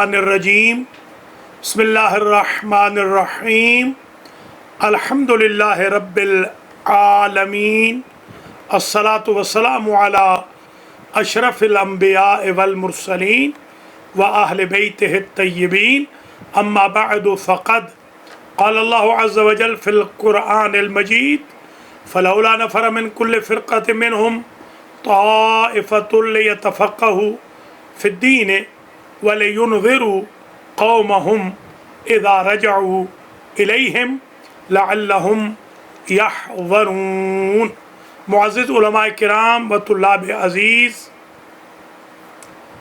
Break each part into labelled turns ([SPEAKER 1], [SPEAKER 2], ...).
[SPEAKER 1] الرجیم بسم اللہ الرحمن الرحیم الحمدللہ رب العالمین الصلاة والسلام علی اشرف الانبیاء والمرسلین وآہل بیتہ الطیبین اما بعد فقد قال اللہ عز وجل فی القرآن المجید فلولا نفر من كل فرقة منهم طائفة ليتفقهوا في الدين وَلِيُنْذِرُوا قَوْمَهُمْ إِذَا رَجَعُوا إِلَيْهِمْ لَعَلَّهُمْ يَحْذَرُونَ۔ معزز علماء کرام و طلاب عزیز،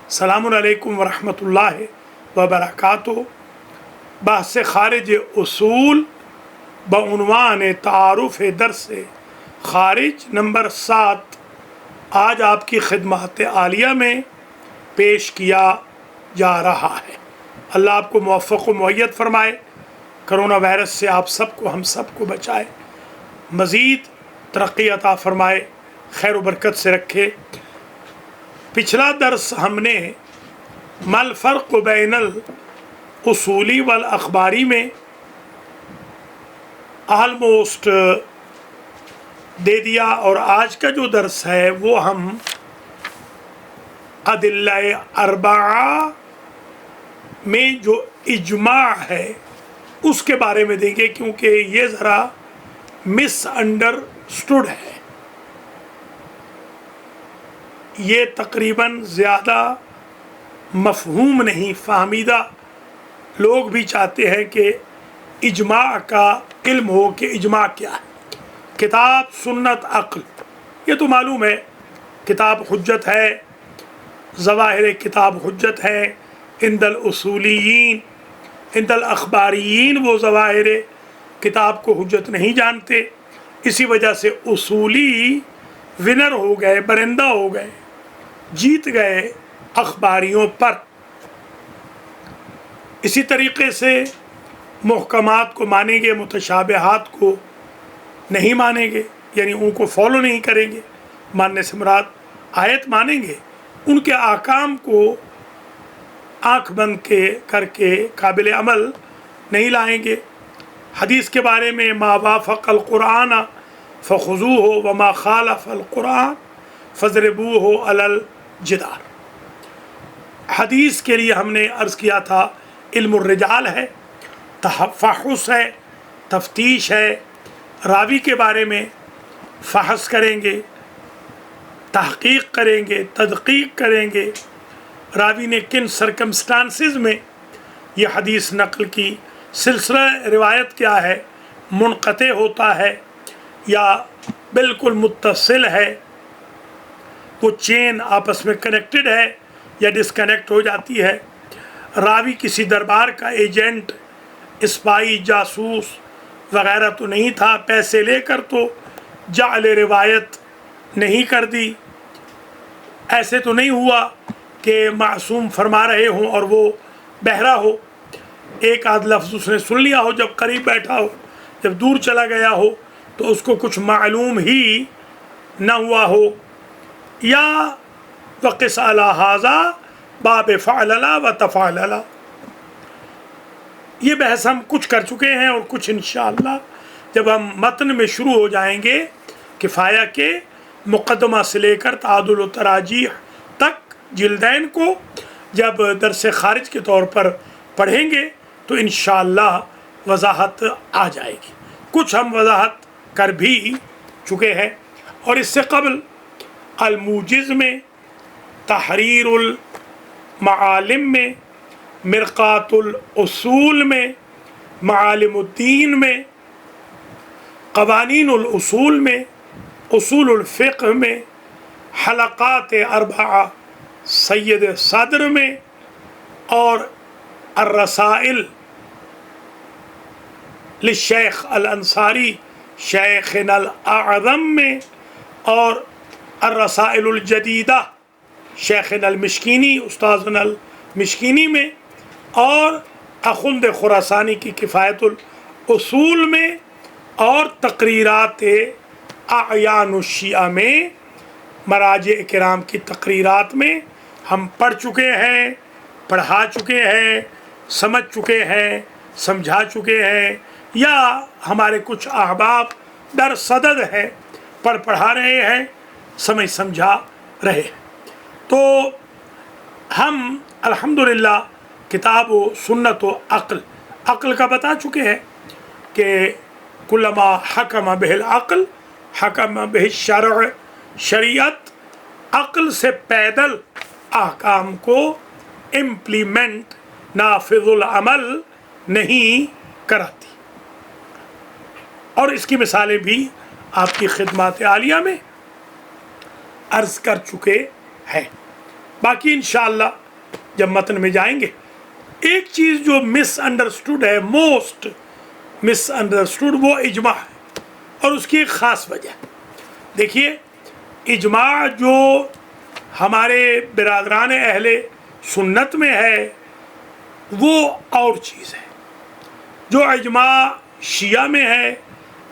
[SPEAKER 1] السلام علیکم ورحمۃ اللہ وبرکاتہ۔ بحث خارج اصول بعنوان تعارف درس خارج نمبر 7 آج آپ کی خدمات عالیہ میں پیش کیا جا رہا ہے۔ اللہ آپ کو موفق و مؤید فرمائے، کرونا وائرس سے آپ سب کو ہم سب کو بچائے، مزید ترقی عطا فرمائے، خیر و برکت سے رکھے۔ پچھلا درس ہم نے ما الفرق بین الاصولی والاخباری میں آلموسٹ دے دیا، اور آج کا جو درس ہے وہ ہم ادلہ اربعہ میں جو اجماع ہے اس کے بارے میں دیں گے، کیونکہ یہ ذرا مس انڈرسٹوڈ ہے، یہ تقریباً زیادہ مفہوم نہیں فہمیدہ۔ لوگ بھی چاہتے ہیں کہ اجماع کا علم ہو کہ اجماع کیا ہے، کتاب سنت عقل، یہ تو معلوم ہے، کتاب حجت ہے، ظواہر کتاب حجت ہے عند الاصولیین، عند الاخباریین وہ ظواہر کتاب کو حجت نہیں جانتے، اسی وجہ سے اصولی ونر ہو گئے، برندہ ہو گئے، جیت گئے اخباریوں پر۔ اسی طریقے سے محکمات کو مانیں گے، متشابہات کو نہیں مانیں گے، یعنی ان کو فالو نہیں کریں گے۔ ماننے سے مراد آیت مانیں گے، ان کے احکام کو آنکھ بند کر کے قابل عمل نہیں لائیں گے۔ حدیث کے بارے میں ما وافق القرآن فخذوہ وما خالف القرآن فضربوہ علی الجدار۔ حدیث کے لیے ہم نے عرض کیا تھا علم الرجال ہے، تفحص ہے، تفتیش ہے، راوی کے بارے میں فحص کریں گے، تحقیق کریں گے، تدقیق کریں گے، راوی نے کن سرکمسٹانسز میں یہ حدیث نقل کی، سلسلہ روایت کیا ہے، منقطع ہوتا ہے یا بالکل متصل ہے، وہ چین آپس میں کنیکٹڈ ہے یا ڈسکنیکٹ ہو جاتی ہے، راوی کسی دربار کا ایجنٹ، اسپائی، جاسوس وغیرہ تو نہیں تھا، پیسے لے کر تو جعل روایت نہیں کر دی، ایسے تو نہیں ہوا کہ معصوم فرما رہے ہوں اور وہ بہرا ہو، ایک آدھ لفظ اس نے سن لیا ہو جب قریب بیٹھا ہو، جب دور چلا گیا ہو تو اس کو کچھ معلوم ہی نہ ہوا ہو، یا وقس علی ھذا باب فعللا و تفعللا۔ یہ بحث ہم کچھ کر چکے ہیں، اور کچھ انشاءاللہ جب ہم متن میں شروع ہو جائیں گے، کفایہ کے مقدمہ سے لے کر تعادل و تراجیح تک جلدین کو جب درس خارج کے طور پر پڑھیں گے تو انشاءاللہ وضاحت آ جائے گی۔ کچھ ہم وضاحت کر بھی چکے ہیں، اور اس سے قبل الموجز میں، تحریر المعالم میں، مرقات الاصول میں، معالم الدین میں، قوانین الاصول میں، اصول الفقہ میں، حلقات اربعہ سید صدر میں، اور الرسائل للشیخ الانصاری شیخنا الاعظم میں، اور الرسائل الجدیدہ شیخنا المشکینی استاذنا المشکینی میں، اور اخند خراسانی کی کفایت الاصول میں، اور تقریرات اعیان الشیعہ میں، مراجع کرام کی تقریرات میں ہم پڑھ چکے ہیں، پڑھا چکے ہیں، سمجھ چکے ہیں، سمجھا چکے ہیں، یا ہمارے کچھ احباب در صدد ہے پڑھا رہے ہیں، سمجھ سمجھا رہے ہیں. تو ہم الحمدللہ کتاب و سنت و عقل کا بتا چکے ہیں کہ کلما حکم بہ العقل حکم بہ الشرع، شریعت عقل سے پیدل احکام کو امپلیمنٹ، نافذ العمل نہیں کراتی. اور اس کی مثالیں بھی آپ کی خدمات عالیہ میں عرض کر چکے ہیں. باقی انشاءاللہ جب متن میں جائیں گے، ایک چیز جو مس انڈرسٹوڈ ہے، موسٹ مس انڈرسٹوڈ، وہ اجماع ہے، اور اس کی ایک خاص وجہ. دیکھیے، اجماع جو ہمارے برادران اہل سنت میں ہے وہ اور چیز ہے. جو اجماع شیعہ میں ہے،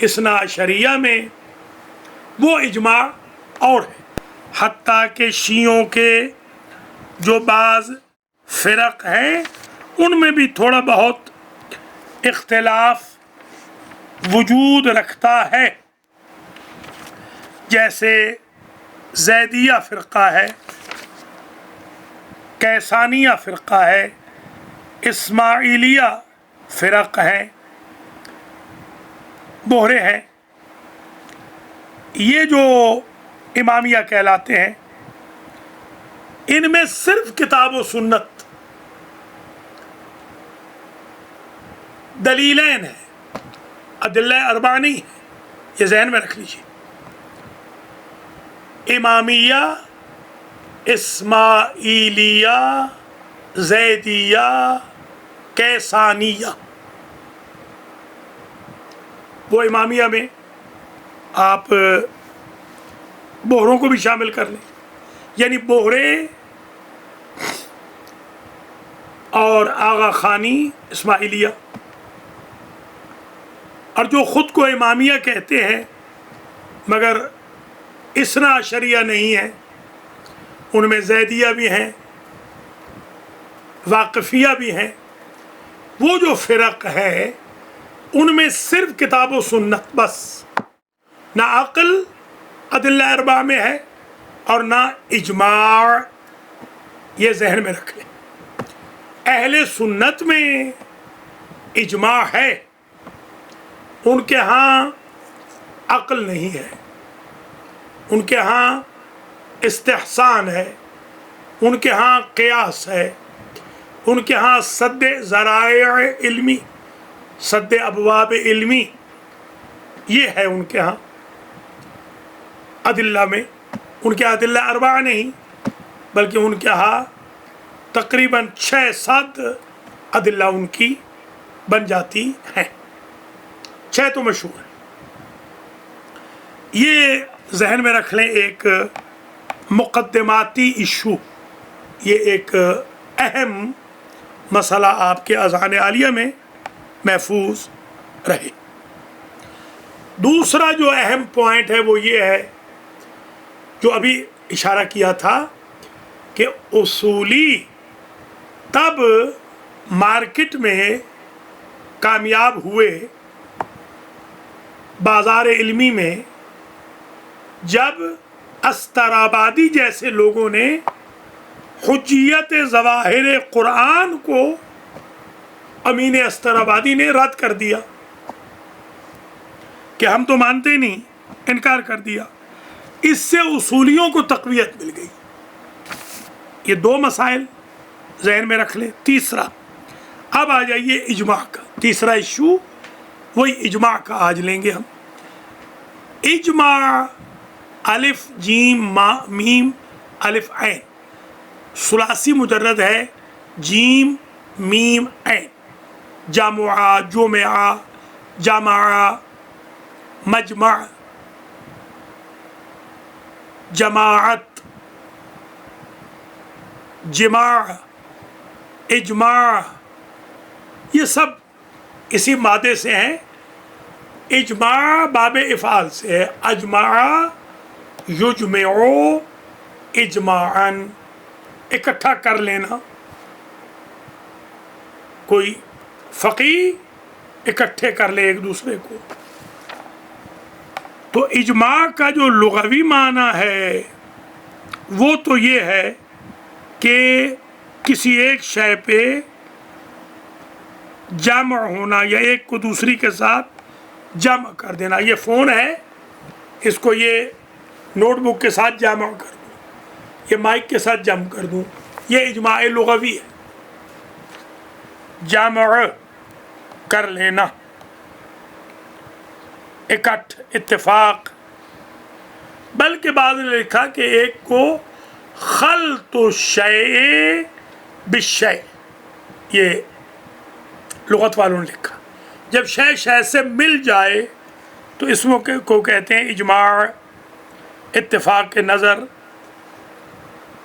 [SPEAKER 1] اثنا عشریہ میں، وہ اجماع اور ہے. حتیٰ کہ شیعوں کے جو بعض فرق ہیں ان میں بھی تھوڑا بہت اختلاف وجود رکھتا ہے. جیسے زیدیہ فرقہ ہے، کیسانیہ فرقہ ہے، اسماعیلیہ فرق ہے، بہرے ہیں. یہ جو امامیہ کہلاتے ہیں، ان میں صرف کتاب و سنت دلیلین ہیں، ادلہ اربعہ نہیں ہے. یہ ذہن میں رکھ لیجیے. امامیہ، اسماعیلیہ، زیدیہ، کیسانیہ، وہ امامیہ میں آپ بہروں کو بھی شامل کر لیں. یعنی بہرے اور آغا خانی اسماعیلیہ، اور جو خود کو امامیہ کہتے ہیں مگر اثنا عشریہ نہیں ہیں، ان میں زیدیہ بھی ہیں، واقفیہ بھی ہیں. وہ جو فرق ہے ان میں صرف کتاب و سنت بس، نہ عقل ادلہ اربعہ میں ہے اور نہ اجماع. یہ ذہن میں رکھ لیں. اہل سنت میں اجماع ہے، ان کے ہاں عقل نہیں ہے، ان کے ہاں استحسان ہے، ان کے ہاں قیاس ہے، ان کے ہاں سد ذرائع علمی، سد ابواب علمی، یہ ہے ان کے ہاں ادلہ میں. ان کے ادلہ اربعہ نہیں بلکہ ان کے ہاں تقریباً 6-7 ادلہ ان کی بن جاتی ہیں. 6 تو مشہور ہیں. یہ ذہن میں رکھ لیں. ایک مقدماتی ایشو، یہ ایک اہم مسئلہ آپ کے اذہان عالیہ میں محفوظ رہے. دوسرا جو اہم پوائنٹ ہے وہ یہ ہے جو ابھی اشارہ کیا تھا کہ اصولی تب مارکیٹ میں کامیاب ہوئے بازار علمی میں جب استرابادی جیسے لوگوں نے حجیت ظواہر قرآن کو امین استرابادی نے رد کر دیا کہ ہم تو مانتے نہیں، انکار کر دیا. اس سے اصولیوں کو تقویت مل گئی. یہ 2 مسائل ذہن میں رکھ لیں. تیسرا، اب آ جائیے اجماع کا. تیسرا ایشو وہی اجماع کا آج لیں گے ہم. اجماع الف جیم میم الف عین، ثلاثی مجرد ہے، جیم میم عین. جامعہ، جمعہ، جامعہ، مجمع، جماعت، جماع، اجماع، یہ سب اسی مادے سے ہیں. اجماع باب افعال سے ہے. اجماع یجمع اجماعاً، اکٹھا کر لینا، کوئی فقیہ اکٹھے کر لے ایک دوسرے کو. تو اجماع کا جو لغوی معنی ہے وہ تو یہ ہے کہ کسی ایک شے پہ جمع ہونا یا ایک کو دوسری کے ساتھ جمع کر دینا. یہ فون ہے، اس کو یہ نوٹ بک کے ساتھ جمع کر دوں، یہ مائک کے ساتھ جمع کر دوں، یہ اجماع لغوی ہے. جمع کر لینا، اکٹھ، اتفاق. بلکہ بعض نے لکھا کہ ایک کو خلط الشیء بالشیء، یہ لغت والوں نے لکھا. جب شے شے سے مل جائے تو اس کو کہتے ہیں اجماع. اتفاق کے نظر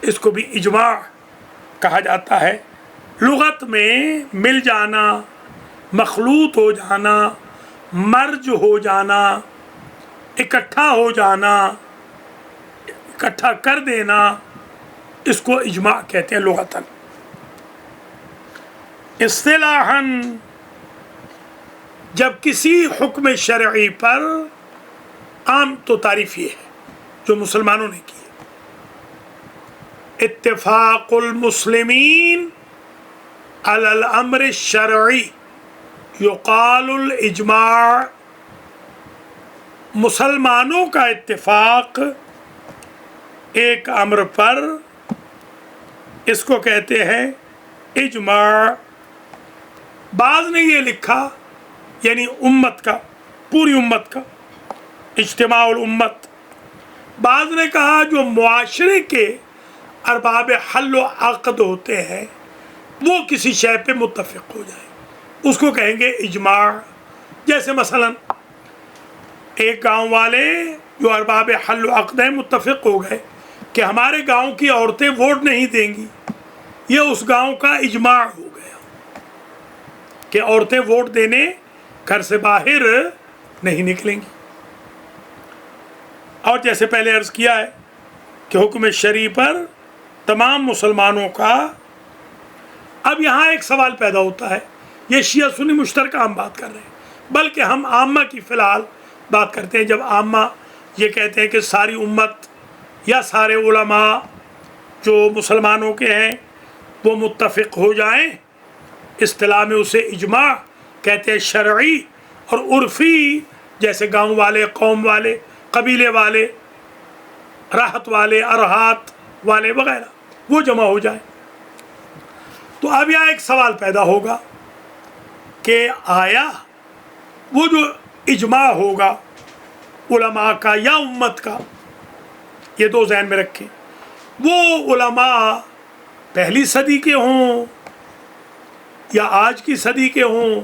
[SPEAKER 1] اس کو بھی اجماع کہا جاتا ہے. لغت میں مل جانا، مخلوط ہو جانا، مرج ہو جانا، اکٹھا ہو جانا، اکٹھا کر دینا، اس کو اجماع کہتے ہیں لغتاً. اصطلاحاً جب کسی حکم شرعی پر، عام تو تعریف یہ ہے جو مسلمانوں نے کی ہے، اتفاق المسلمین علی الامر الشرعی یقال الاجماع. مسلمانوں کا اتفاق ایک امر پر، اس کو کہتے ہیں اجماع. بعض نے یہ لکھا یعنی امت کا، پوری امت کا، اجتماع الامت. بعض نے کہا جو معاشرے کے ارباب حل و عقد ہوتے ہیں وہ کسی شے پہ متفق ہو جائے، اس کو کہیں گے اجماع. جیسے مثلا ایک گاؤں والے جو ارباب حل و عقد ہیں متفق ہو گئے کہ ہمارے گاؤں کی عورتیں ووٹ نہیں دیں گی، یہ اس گاؤں کا اجماع ہو گیا کہ عورتیں ووٹ دینے گھر سے باہر نہیں نکلیں گی. اور جیسے پہلے عرض کیا ہے کہ حکم شرعی پر تمام مسلمانوں کا. اب یہاں ایک سوال پیدا ہوتا ہے، یہ شیعہ سنی مشترکہ ہم بات کر رہے ہیں، بلکہ ہم عامہ کی فی الحال بات کرتے ہیں. جب عامہ یہ کہتے ہیں کہ ساری امت یا سارے علماء جو مسلمانوں کے ہیں وہ متفق ہو جائیں، اصطلاح میں اسے اجماع کہتے ہیں. شرعی اور عرفی جیسے گاؤں والے، قوم والے، قبیلے والے، راحت والے، ارہات والے وغیرہ وہ جمع ہو جائیں. تو اب یہاں ایک سوال پیدا ہوگا کہ آیا وہ جو اجماع ہوگا علماء کا یا امت کا، یہ دو ذہن میں رکھیں، وہ علماء پہلی صدی کے ہوں یا آج کی صدی کے ہوں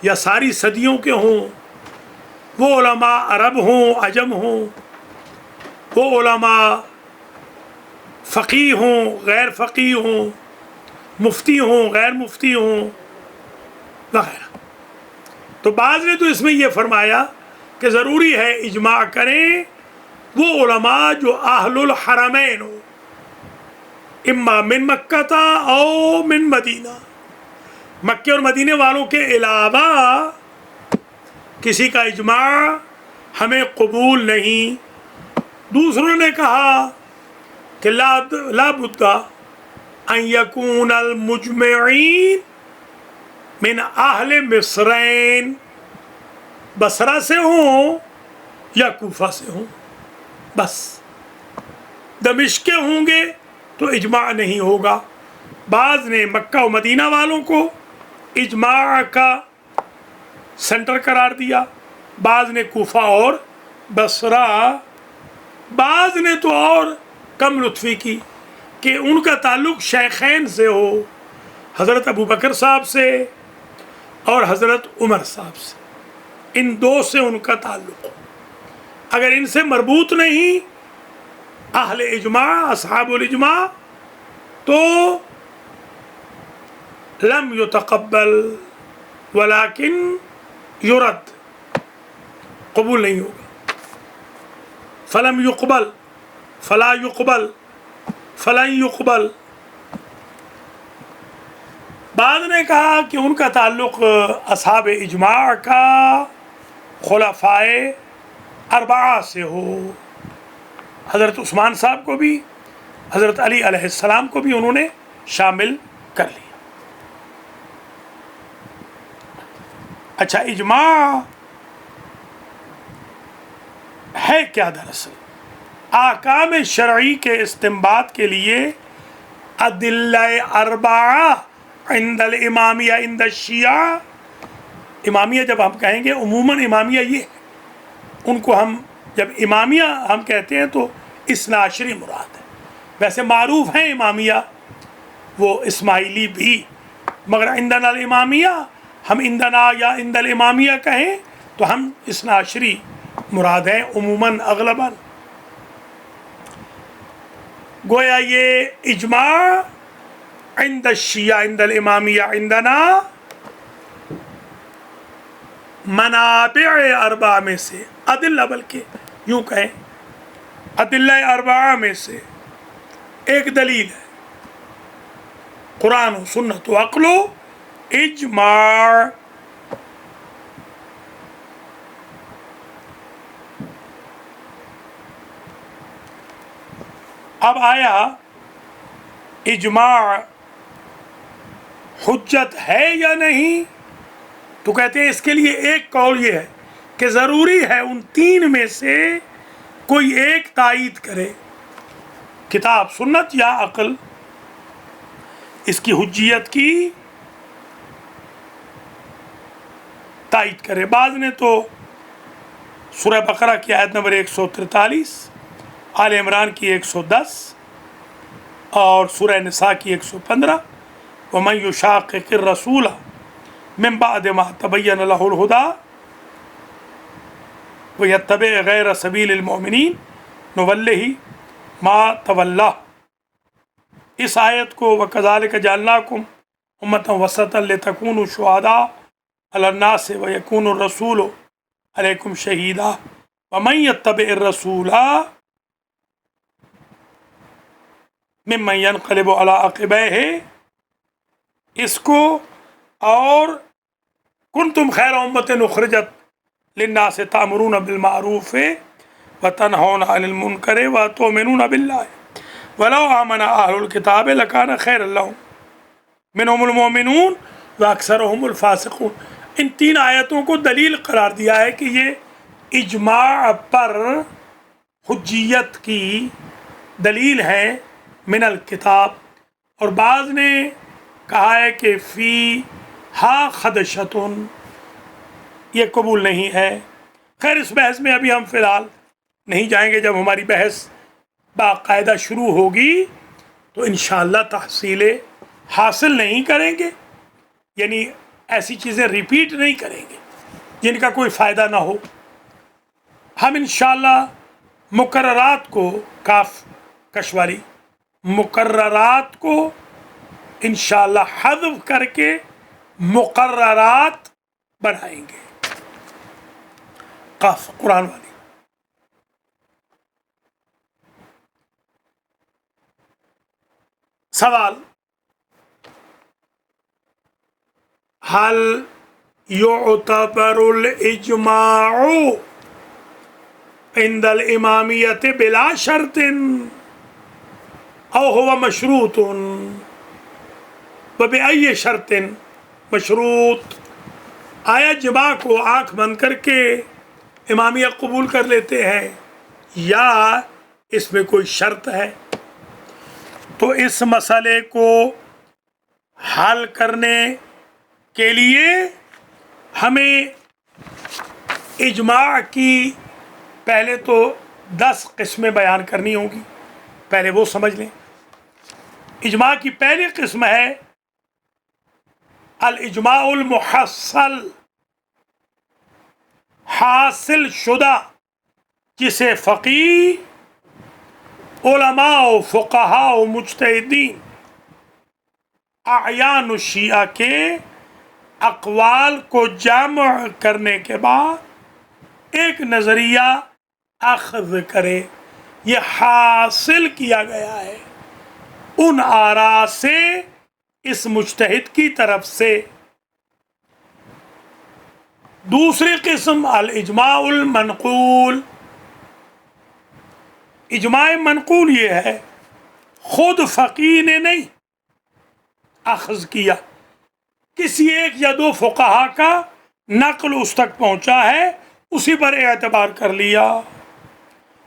[SPEAKER 1] یا ساری صدیوں کے ہوں، وہ علماء عرب ہوں، عجم ہوں، وہ علماء فقیہ ہوں، غیر فقیہ ہوں، مفتی ہوں، غیر مفتی ہوں وغیرہ. تو بعض نے تو اس میں یہ فرمایا کہ ضروری ہے اجماع کریں وہ علماء جو اہل الحرمین ہوں، اما من مکہ او من مدینہ، مکے اور مدینے والوں کے علاوہ کسی کا اجماع ہمیں قبول نہیں. دوسروں نے کہا کہ لا بد ان یکون المجمعین من اہل مصرین، بصرہ سے ہوں یا کوفہ سے ہوں، بس دمشق کے ہوں گے تو اجماع نہیں ہوگا. بعض نے مکہ و مدینہ والوں کو اجماع کا سینٹر قرار دیا، بعض نے کوفہ اور بصرہ. بعض نے تو اور کم لطفی کی کہ ان کا تعلق شیخین سے ہو، حضرت ابو بکر صاحب سے اور حضرت عمر صاحب سے، ان دو سے ان کا تعلق ہو. اگر ان سے مربوط نہیں اہل اجماع، اصحاب الاجماع، تو لم یتقبل ولیکن یرد، قبول نہیں ہوگا. فلم یقبل، فلا یقبل، فلن یقبل. بعض نے کہا کہ ان کا تعلق اصحاب اجماع کا خلفائے اربعہ سے ہو، حضرت عثمان صاحب کو بھی، حضرت علی علیہ السلام کو بھی انہوں نے شامل کر لیا۔ اچھا، اجماع ہے کیا؟ دراصل احکام شرعی کے استنباط کے لیے ادلہ اربعہ عند الامامیہ عند الشیعہ، امامیہ جب ہم کہیں گے عموماً امامیہ یہ ہے، ان کو ہم جب امامیہ ہم کہتے ہیں تو اثنا عشری مراد ہے، ویسے معروف ہیں امامیہ وہ اسماعیلی بھی، مگر عندنا الامامیہ، ہم عندنا یا عند الامامیہ کہیں تو ہم اثنا عشری مراد ہیں عموماً اغلباً۔ گویا یہ اجماع عند الشیعہ عند الامامیہ عندنا منابع اربعہ میں سے، ادلہ بلکہ یوں کہیں ادلہ اربعہ میں سے ایک دلیل ہے، قرآن و سنت و عقل و اجماع۔ اب آیا اجماع حجت ہے یا نہیں، تو کہتے ہیں اس کے لیے ایک قول یہ ہے کہ ضروری ہے ان تین میں سے کوئی ایک تائید کرے، کتاب سنت یا عقل، اس کی حجیت کی تائید کرے۔ بعض نے تو سورہ بقرہ کی آیت نمبر 143، آل عمران کی 110 اور سورہ نساء کی 115، وَمَن يُشَاقِقِ الرَّسُولَ مِن بَعْدِ مَا تَبَيَّنَ لَهُ الْهُدَىٰ وَيَتَّبِعْ غَيْرَ سَبِيلِ الْمُؤْمِنِينَ نُوَلِّهِ مَا تَوَلَّىٰ، اس آیت کو وَكَذَلِكَ جَعَلْنَاكُمْ أُمَّةً وَسَطًا لِتَكُونُوا شُهَدَاءَ عَلَى النَّاسِ وَيَكُونَ الرَّسُولُ عَلَيْكُمْ شَهِيدًا وَمَن يَتَّبِعِ الرَّسُولَ ممن ينقلب على عقبیہ، اس کو اور کنتم خیر امۃ اخرجت للناس تأمرون بالمعروف وتنہون عن المنکر وتؤمنون باللہ ولو آمن اہل الکتاب لکان خیرا لہم منہم المؤمنون واکثرہم الفاسقون۔ ان تین آیتوں کو دلیل قرار دیا ہے کہ یہ اجماع پر حجیت کی دلیل ہے من الکتاب، اور بعض نے کہا ہے کہ فی ہا خدشتن، یہ قبول نہیں ہے۔ خیر اس بحث میں ابھی ہم فی الحال نہیں جائیں گے، جب ہماری بحث باقاعدہ شروع ہوگی تو انشاءاللہ تحصیل حاصل نہیں کریں گے، یعنی ایسی چیزیں ریپیٹ نہیں کریں گے جن کا کوئی فائدہ نہ ہو۔ ہم انشاءاللہ مقررات کو کاف کشوالی مقررات کو انشاءاللہ حذف کر کے مقررات بنائیں گے، قاف قرآن والی۔ سوال، هل يعتبر الاجماع عند الامامیت بلا شرط او هو مشروط وبأي شرط مشروط؟ آیا جماع کو آنکھ بند کر کے امامیہ قبول کر لیتے ہیں یا اس میں کوئی شرط ہے؟ تو اس مسئلے کو حل کرنے کے لیے ہمیں اجماع کی پہلے تو 10 قسمیں بیان کرنی ہوں گی، پہلے وہ سمجھ لیں۔ اجماع کی پہلی قسم ہے الاجماع المحصل، حاصل شدہ، جسے فقیہ، علماء و فقہاء و مجتہدین، اعیان الشیعہ کے اقوال کو جمع کرنے کے بعد ایک نظریہ اخذ کرے، یہ حاصل کیا گیا ہے ان آراء سے اس مجتہد کی طرف سے. دوسری قسم الاجماع المنقول. اجماع منقول یہ ہے خود فقیہ نے نہیں اخذ کیا، کسی ایک یا دو فقہا کا نقل اس تک پہنچا ہے، اسی پر اعتبار کر لیا.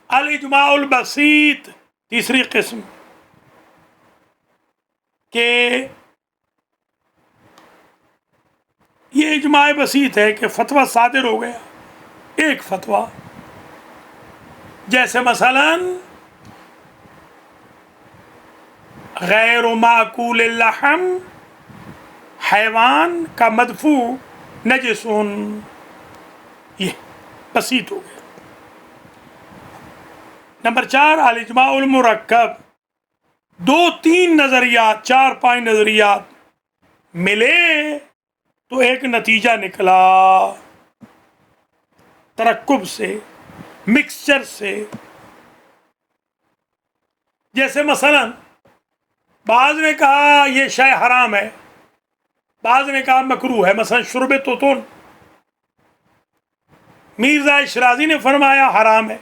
[SPEAKER 1] الاجماع البسیط تیسری قسم، کہ یہ اجماع بسیط ہے کہ فتویٰ صادر ہو گیا، ایک فتویٰ، جیسے مثلا غیر معقول اللحم، حیوان کا مدفوع نجسون، یہ بسیط ہو گیا. نمبر 4 الاجماع المرکب، 2-3 نظریات 4-5 نظریات ملے تو ایک نتیجہ نکلا ترکب سے، مکسچر سے. جیسے مثلا بعض نے کہا یہ شے حرام ہے، بعض نے کہا مکروہ ہے. مثلا شرب توتون، میرزا شرازی نے فرمایا حرام ہے،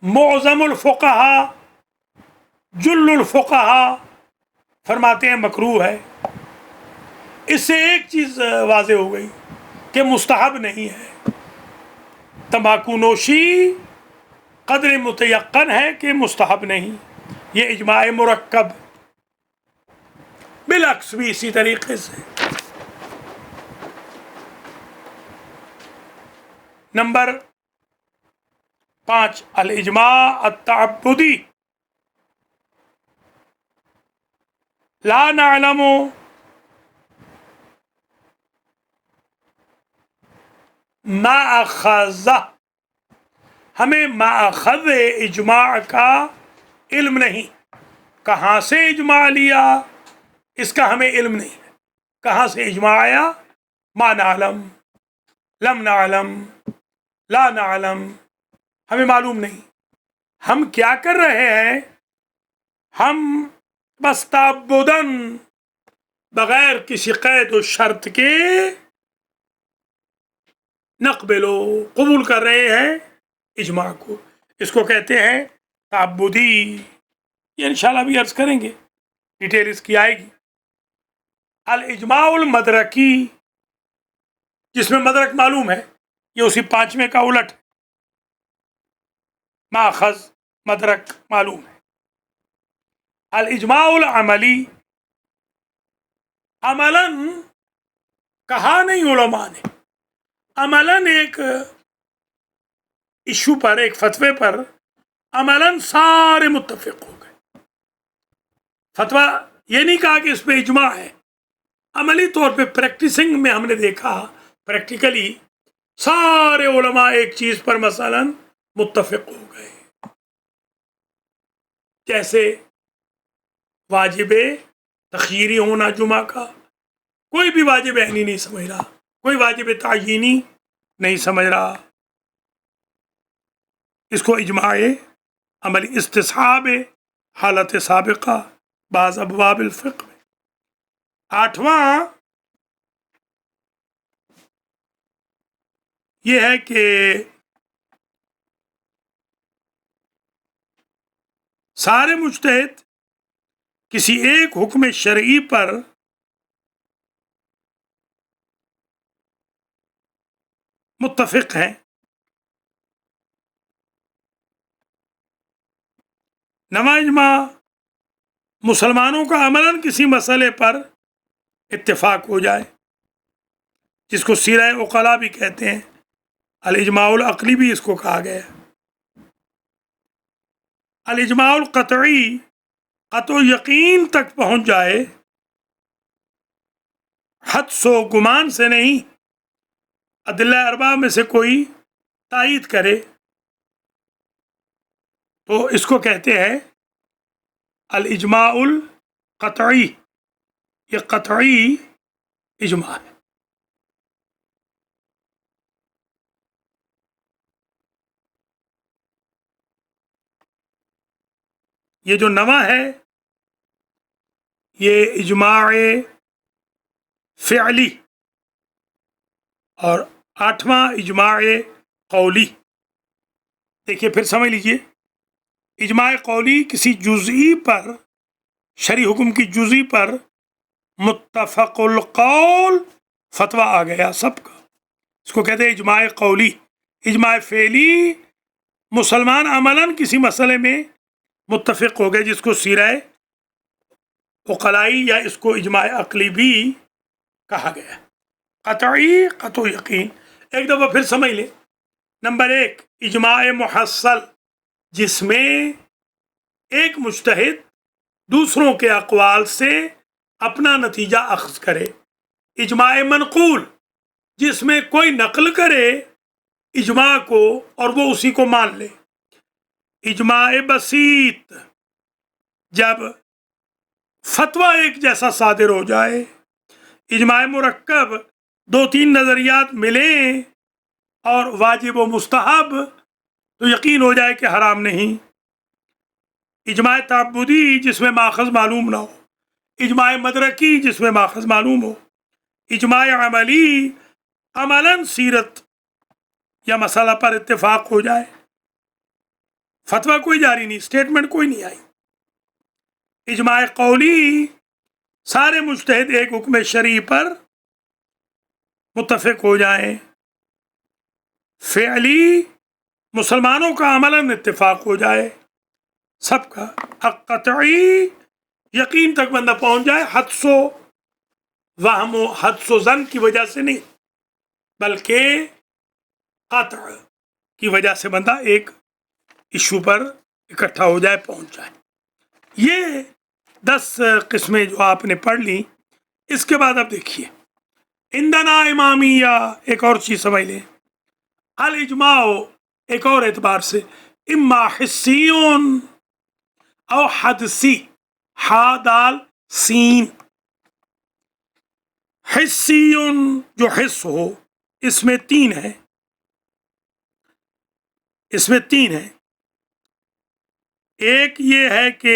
[SPEAKER 1] معظم الفقہا، جل الفقہا فرماتے ہیں مکروہ ہے. اس سے ایک چیز واضح ہو گئی کہ مستحب نہیں ہے. تمباکو نوشی قدر متیقن ہے کہ مستحب نہیں، یہ اجماع مرکب. بالعکس بھی اسی طریقے سے. نمبر 5 الاجماع التعبدی. لا نعلم ماخذ، ہمیں ماخذ اجماع کا علم نہیں، کہاں سے اجماع لیا اس کا ہمیں علم نہیں ہے. کہاں سے اجماع آیا؟ ما نعلم، لم نعلم، لا نعلم، ہمیں معلوم نہیں. ہم کیا کر رہے ہیں؟ ہم بس تعبداً بغیر کسی قید و شرط کے نقبلو قبول کر رہے ہیں اجماع کو. اس کو کہتے ہیں تعبدی. یہ انشاءاللہ بھی عرض کریں گے، ڈیٹیل اس کی آئے گی. الاجماع المدرکی، جس میں مدرک معلوم ہے، یہ اسی 5ویں کا الٹ، ماخذ مدرک معلوم ہے. الاجماع العملی، عملاً کہا نہیں علماء نے، عملاً ایک ایشو پر، ایک فتوے پر عملاً سارے متفق ہو گئے. فتویٰ یہ نہیں کہا کہ اس پہ اجماع ہے، عملی طور پہ پریکٹسنگ میں ہم نے دیکھا پریکٹیکلی سارے علماء ایک چیز پر مثلاً متفق ہو گئے. جیسے واجب تخییری ہونا جمعہ کا، کوئی بھی واجب عینی نہیں سمجھ رہا، کوئی واجب تعیینی نہیں سمجھ رہا. اس کو اجماع عملی. استصحاب حالت سابقہ بعض ابواب الفقہ میں. 8واں یہ ہے کہ سارے مجتہد کسی ایک حکم شرعی پر متفق ہیں. نواں اجماع مسلمانوں کا عملاً کسی مسئلے پر اتفاق ہو جائے، جس کو سیرہ عقلاء بھی کہتے ہیں، الاجماع العقلی بھی اس کو کہا گیا. الاجماع القطعی، قطع و یقین تک پہنچ جائے، حدس و گمان سے نہیں، ادلہ اربعہ میں سے کوئی تائید کرے تو اس کو کہتے ہیں الاجماع القطعی. یہ قطعی اجماع ہے. یہ جو نواں ہے یہ اجماع فعلی، اور 8واں اجماع قولی۔ دیکھیے پھر سمجھ لیجئے، اجماع قولی کسی جزئی پر، شرعی حکم کی جزئی پر متفق القول فتویٰ آ گیا سب کا، اس کو کہتے ہیں اجماع قولی۔ اجماع فعلی، مسلمان عملاً کسی مسئلے میں متفق ہو گئے، جس کو سیرہ عقلائی یا اس کو اجماع عقلی بھی کہا گیا۔ قطعی، قطع یقین۔ ایک دفعہ پھر سمجھ لیں۔ نمبر 1، اجماع محصل، جس میں ایک مجتہد دوسروں کے اقوال سے اپنا نتیجہ اخذ کرے۔ اجماع منقول، جس میں کوئی نقل کرے اجماع کو اور وہ اسی کو مان لے۔ اجماع بسیط، جب فتویٰ ایک جیسا صادر ہو جائے۔ اجماع مرکب، 2-3 نظریات ملیں اور واجب و مستحب تو یقین ہو جائے کہ حرام نہیں۔ اجماع تعبدی، جس میں ماخذ معلوم نہ ہو۔ اجماع مدرکی، جس میں ماخذ معلوم ہو۔ اجماع عملی، عملاً سیرت یا مسئلہ پر اتفاق ہو جائے، فتویٰ کوئی جاری نہیں، سٹیٹمنٹ کوئی نہیں آئی۔ اجماع قولی، سارے مجتہد ایک حکم شرعی پر متفق ہو جائیں۔ فعلی، مسلمانوں کا عملاً اتفاق ہو جائے سب کا۔ قطعی، یقین تک بندہ پہنچ جائے، حدس و وہم و حدس و ظن کی وجہ سے نہیں، بلکہ قطع کی وجہ سے بندہ ایک ایشو پر اکٹھا ہو جائے، پہنچ جائے۔ یہ 10 قسمیں جو آپ نے پڑھ لی، اس کے بعد اب دیکھیے عندنا امامیہ، ایک اور چیز سمجھ لیں۔ الاجماع ایک اور اعتبار سے اما حسیون او حدسی، ہا دال سین۔ حسیون جو حس ہو، اس میں 3 ہیں، اس میں 3 ہیں۔ ایک یہ ہے کہ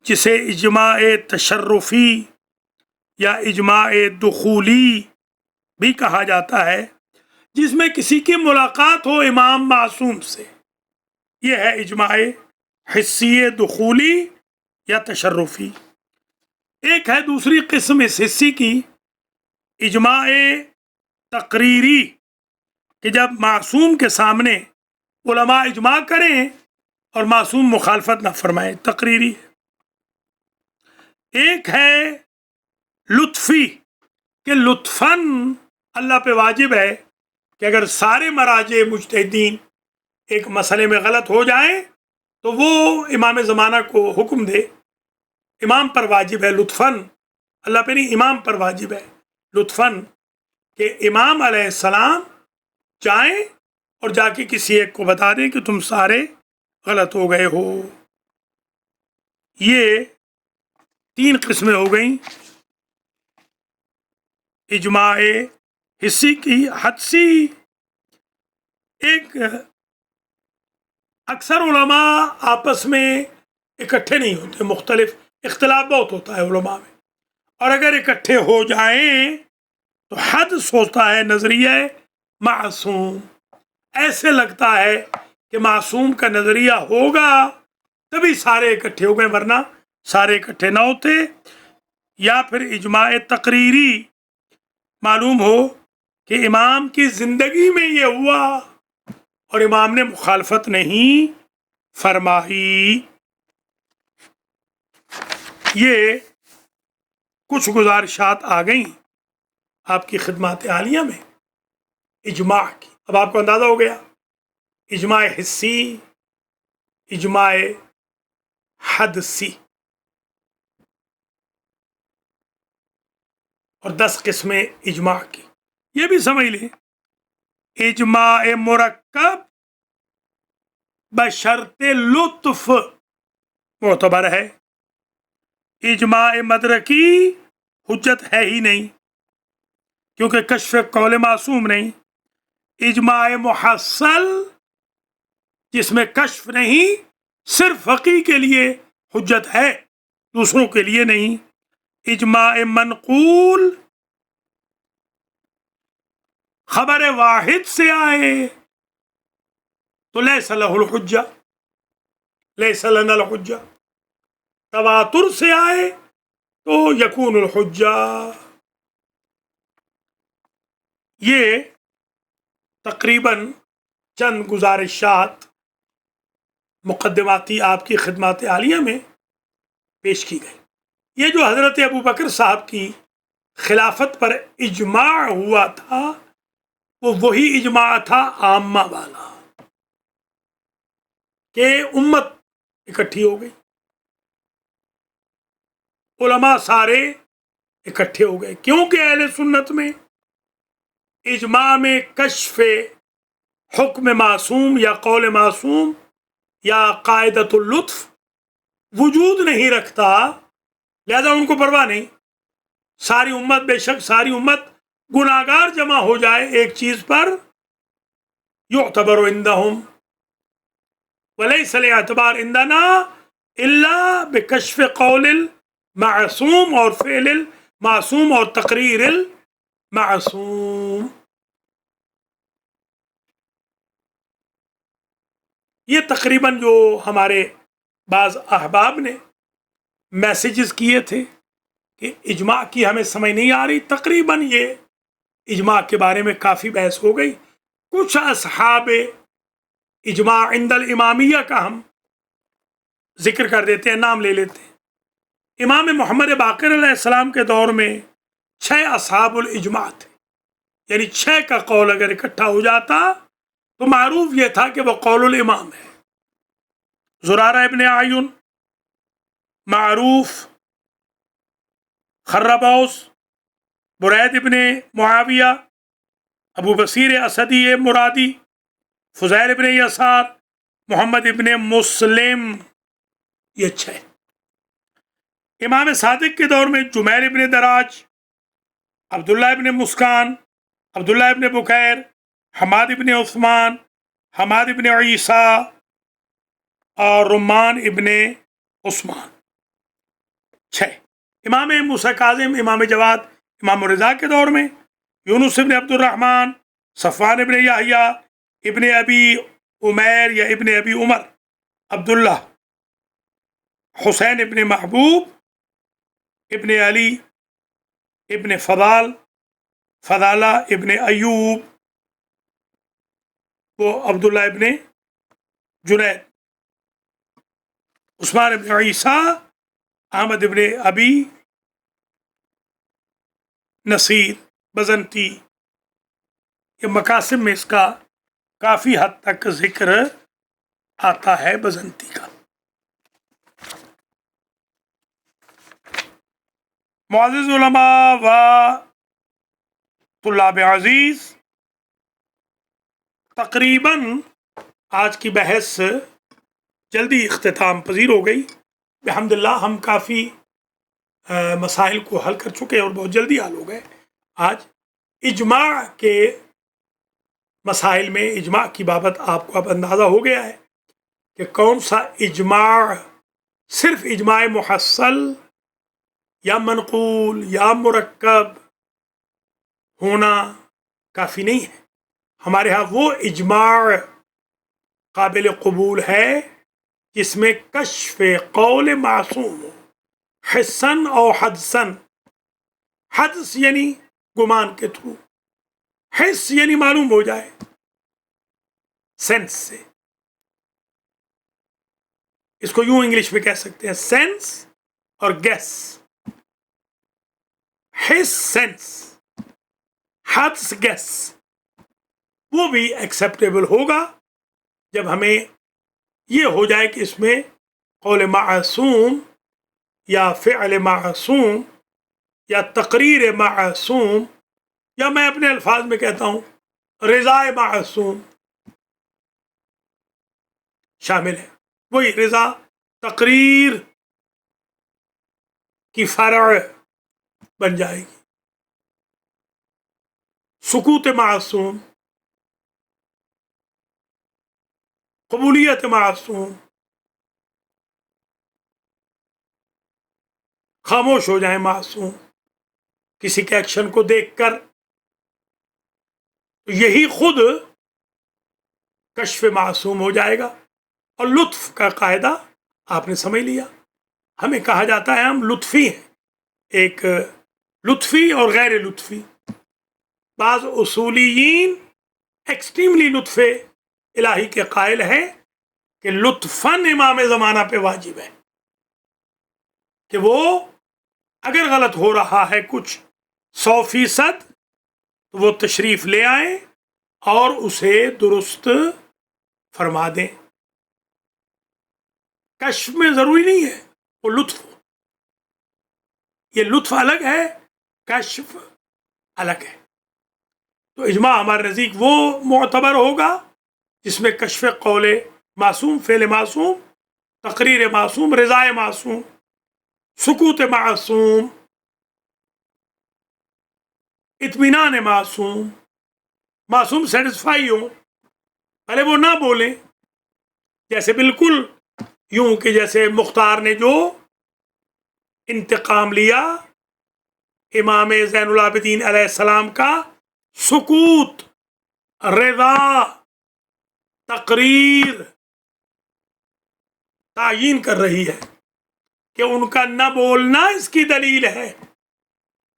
[SPEAKER 1] جسے اجماع تشرفی یا اجماع دخولی بھی کہا جاتا ہے، جس میں کسی کی ملاقات ہو امام معصوم سے، یہ ہے اجماع حسی دخولی یا تشرفی۔ ایک ہے دوسری قسم اس حصی کی، اجماع تقریری، کہ جب معصوم کے سامنے علماء اجماع کریں اور معصوم مخالفت نہ فرمائیں، تقریری۔ ایک ہے لطفی، کہ لطفاً اللہ پہ واجب ہے کہ اگر سارے مراجع مجتہدین ایک مسئلے میں غلط ہو جائیں تو وہ امام زمانہ کو حکم دے، امام پر واجب ہے لطفاً، اللہ پہ نہیں، امام پر واجب ہے لطفاً، کہ امام علیہ السلام جائیں اور جا کے کسی ایک کو بتا دیں کہ تم سارے غلط ہو گئے ہو۔ یہ 3 قسمیں ہو گئیں اجماع حسی کی۔ حدسی، ایک اکثر علماء آپس میں اکٹھے نہیں ہوتے، مختلف اختلاف بہت ہوتا ہے علماء میں، اور اگر اکٹھے ہو جائیں تو حدس ہوتا ہے نظریہ معصوم۔ ایسے لگتا ہے کہ معصوم کا نظریہ ہوگا تبھی سارے اکٹھے ہو گئے، ورنہ سارے اکٹھے نہ ہوتے۔ یا پھر اجماع تقریری، معلوم ہو کہ امام کی زندگی میں یہ ہوا اور امام نے مخالفت نہیں فرمائی۔ یہ کچھ گزارشات آ گئیں آپ کی خدمات عالیہ میں اجماع کی۔ اب آپ کو اندازہ ہو گیا اجماع حسی، اجماع حدسی، اور 10 قسمیں اجماع کی۔ یہ بھی سمجھ لیں، اجماع مرکب بشرط لطف معتبر ہے، اجماع مدرکی حجت ہے ہی نہیں کیونکہ کشف قول معصوم نہیں۔ اجماع محصل، جس میں کشف نہیں، صرف فقیہ کے لیے حجت ہے، دوسروں کے لیے نہیں۔ اجماع منقول خبر واحد سے آئے تو لیس لہ الحجہ، لیس لنا الحجہ، تواتر سے آئے تو یکون الحجہ۔ یہ تقریباً چند گزارشات مقدماتی آپ کی خدمات عالیہ میں پیش کی گئی۔ یہ جو حضرت ابو بکر صاحب کی خلافت پر اجماع ہوا تھا وہ وہی اجماع تھا عامہ والا کہ امت اکٹھی ہو گئی، علماء سارے اکٹھے ہو گئے، کیونکہ اہل سنت میں اجماع میں کشف حکم معصوم یا قول معصوم یا قاعدۃ اللطف وجود نہیں رکھتا، لہذا ان کو پرواہ نہیں۔ ساری امت، بے شک ساری امت گناہگار جمع ہو جائے ایک چیز پر، یعتبر عندہم ولیس الاعتبار عندنا الا بکشف قول المعصوم اور فعل المعصوم اور تقریر المعصوم۔ یہ تقریباً جو ہمارے بعض احباب نے میسیجز کیے تھے کہ اجماع کی ہمیں سمجھ نہیں آ رہی، تقریباً یہ اجماع کے بارے میں کافی بحث ہو گئی۔ کچھ اصحاب اجماع عند الامامیہ کا ہم ذکر کر دیتے ہیں، نام لے لیتے ہیں۔ امام محمد باقر علیہ السلام کے دور میں 6 اصحاب الاجماع تھے، یعنی 6 کا قول اگر اکٹھا ہو جاتا تو معروف یہ تھا کہ وہ قول الامام ہے۔ زرارہ ابن اعین، معروف، خربوس، برید ابن معاویہ، ابو بصیر اسدی مرادی، فضیل ابن یسار، محمد ابن مسلم، یہ 6۔ امام صادق کے دور میں جمیل ابن دراج، عبداللہ ابن مسکان، عبداللہ ابن بکیر، حماد ابن عثمان، حماد ابن عیسیٰ اور رمان ابن عثمان، 6۔ امام موسیٰ کاظم، امام جواد، امام رضا کے دور میں یونس ابن عبد الرحمن، صفوان ابن یحییٰ، ابن ابی عمیر یا ابن ابی عمر، عبداللہ، حسین ابن محبوب، ابن علی، ابن فضالہ ابن ایوب، وہ عبداللہ ابن جنید، عثمان ابن عیسیٰ، احمد ابن ابی نصیر بزنتی۔ یہ مقاسم میں اس کا کافی حد تک ذکر آتا ہے بزنتی کا۔ معزز علماء و طلاب عزیز، تقریباً آج کی بحث جلدی اختتام پذیر ہو گئی بحمداللہ۔ ہم کافی مسائل کو حل کر چکے اور بہت جلدی حل ہو گئے۔ آج اجماع کے مسائل میں اجماع کی بابت آپ کو اب اندازہ ہو گیا ہے کہ کون سا اجماع صرف اجماع محصل یا منقول یا مرکب ہونا کافی نہیں ہے۔ ہمارے ہاں وہ اجماع قابل قبول ہے جس میں کشف قول معصوم ہو، حسن اور حدسن۔ حدس یعنی گمان کے تھرو، حس یعنی معلوم ہو جائے سینس سے۔ اس کو یوں انگلش میں کہہ سکتے ہیں سینس اور گیس۔ حس سینس، حدس گیس، وہ بھی ایکسیپٹیبل ہوگا جب ہمیں یہ ہو جائے کہ اس میں قول معصوم یا فعل معصوم یا تقریر معصوم، یا میں اپنے الفاظ میں کہتا ہوں رضا معصوم شامل ہے۔ وہی رضا تقریر کی فرع بن جائے گی۔ سکوت معصوم، قبولیت معصوم، خاموش ہو جائیں معصوم کسی کے ایکشن کو دیکھ کر، تو یہی خود کشف معصوم ہو جائے گا۔ اور لطف کا قاعدہ آپ نے سمجھ لیا، ہمیں کہا جاتا ہے ہم لطفی ہیں، ایک لطفی اور غیر لطفی۔ بعض اصولیین ایکسٹریملی لطف الہی کے قائل ہیں کہ لطفاً امام زمانہ پہ واجب ہے کہ وہ اگر غلط ہو رہا ہے کچھ 100% تو وہ تشریف لے آئیں اور اسے درست فرما دیں۔ کشف میں ضروری نہیں ہے وہ لطف ہو، یہ لطف الگ ہے، کشف الگ ہے۔ تو اجماع ہمارے نزدیک وہ معتبر ہوگا جس میں کشف قول معصوم، فعل معصوم، تقریر معصوم، رضائے معصوم، سکوت معصوم، اطمینان معصوم، معصوم سیٹسفائی ہوں، پہلے وہ نہ بولیں، جیسے بالکل یوں کہ جیسے مختار نے جو انتقام لیا امام زین العابدین علیہ السلام کا، سکوت، رضا، تقریر تعیین کر رہی ہے کہ ان کا نہ بولنا اس کی دلیل ہے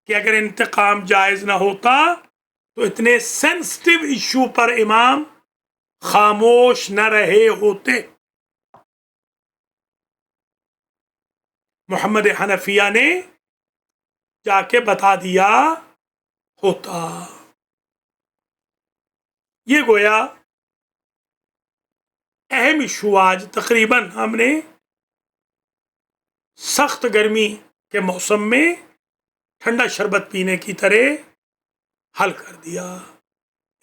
[SPEAKER 1] کہ اگر انتقام جائز نہ ہوتا تو اتنے سینسٹیو ایشو پر امام خاموش نہ رہے ہوتے۔ محمد حنفیہ نے جا کے بتا دیا ہوتا۔ یہ گویا اہم ایشو آج تقریباً ہم نے سخت گرمی کے موسم میں ٹھنڈا شربت پینے کی طرح حل کر دیا۔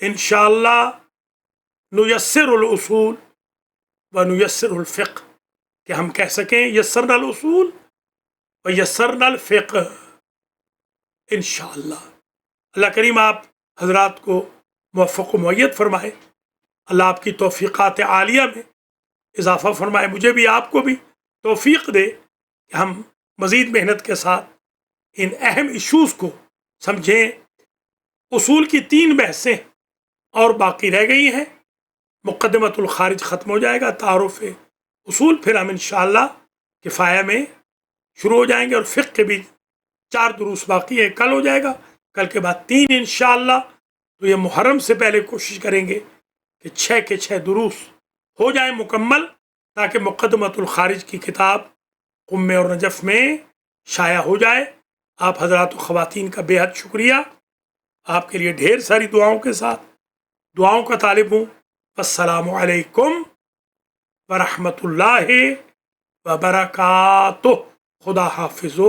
[SPEAKER 1] انشاءاللہ نیسر الاصول و نیسر الفقہ، کہ ہم کہہ سکیں یسرنا الاصول و یسرنا الفقہ انشاءاللہ۔ اللہ کریم آپ حضرات کو موفق و مؤید فرمائے، اللہ آپ کی توفیقات عالیہ میں اضافہ فرمائے، مجھے بھی آپ کو بھی توفیق دے کہ ہم مزید محنت کے ساتھ ان اہم ایشوز کو سمجھیں۔ اصول کی 3 بحثیں اور باقی رہ گئی ہیں، مقدمۃ الخارج ختم ہو جائے گا، تعارف اصول، پھر ہم انشاءاللہ کفایہ میں شروع ہو جائیں گے، اور فقہ کے بھی 4 دروس باقی ہیں، کل ہو جائے گا، کل کے بعد 3 انشاءاللہ۔ تو یہ محرم سے پہلے کوشش کریں گے کہ 6 کے 6 دروس ہو جائیں مکمل، تاکہ مقدمۃ الخارج کی کتاب قم اور نجف میں شائع ہو جائے۔ آپ حضرات و خواتین کا بے حد شکریہ، آپ کے لیے ڈھیر ساری دعاؤں کے ساتھ دعاؤں کا طالب ہوں۔ السلام علیکم ورحمۃ اللہ وبرکاتہ۔ خدا حافظ۔